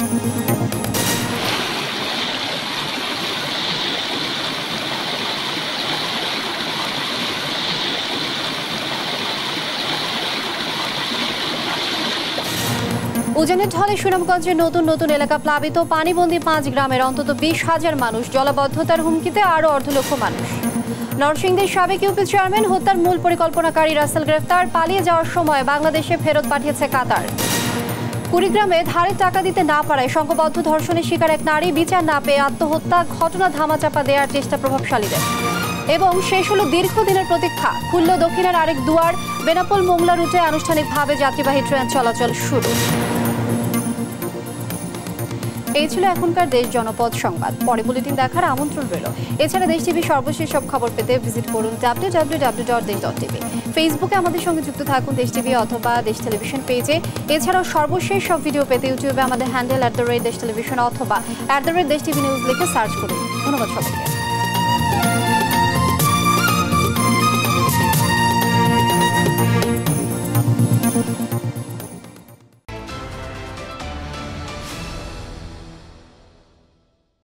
উজানের ঢলে সুনামগঞ্জের নতুন নতুন এলাকা প্লাবিত, পানিবন্দী 5 গ্রামের অন্তত 20,000 মানুষ, জলাবদ্ধতার হুমকিতে আরও 1,50,000 মানুষ। নরসিংদীর সাবেক ইউপি চেয়ারম্যান হত্যার মূল পরিকল্পনাকারী রাসেল গ্রেফতার, পালিয়ে যাওয়ার সময় বাংলাদেশে ফেরত পাঠিয়েছে কাতার। কুড়িগ্রামে ধারের টাকা দিতে না পারায় সংঘবদ্ধ ধর্ষণের শিকার এক নারী, বিচার না পেয়ে আত্মহত্যা, ঘটনা ধামাচাপা দেওয়ার চেষ্টা প্রভাবশালীদের। এবং শেষ হলো দীর্ঘদিনের প্রতীক্ষা, খুলল দক্ষিণের আরেক দুয়ার, বেনাপোল মোংলা রুটে আনুষ্ঠানিকভাবে যাত্রীবাহী ট্রেন চলাচল শুরু। এই ছিল এখনকার দেশ জনপদ সংবাদ। পরে বুলেটিন দেখার আমন্ত্রণ রইল। এছাড়া দেশ টিভি সর্বশেষ সব খবর পেতে ভিজিট করুন www.desh.tv। ফেসবুকে আমাদের সঙ্গে যুক্ত থাকুন দেশ টিভি অথবা দেশ টেলিভিশন পেজে। এছাড়াও সর্বশেষ সব ভিডিও পেতে ইউটিউবে আমাদের হ্যান্ডেল @দেশ টেলিভিশন অথবা @দেশ টিভি নিউজ লিখে সার্চ করুন। ধন্যবাদ সবাইকে।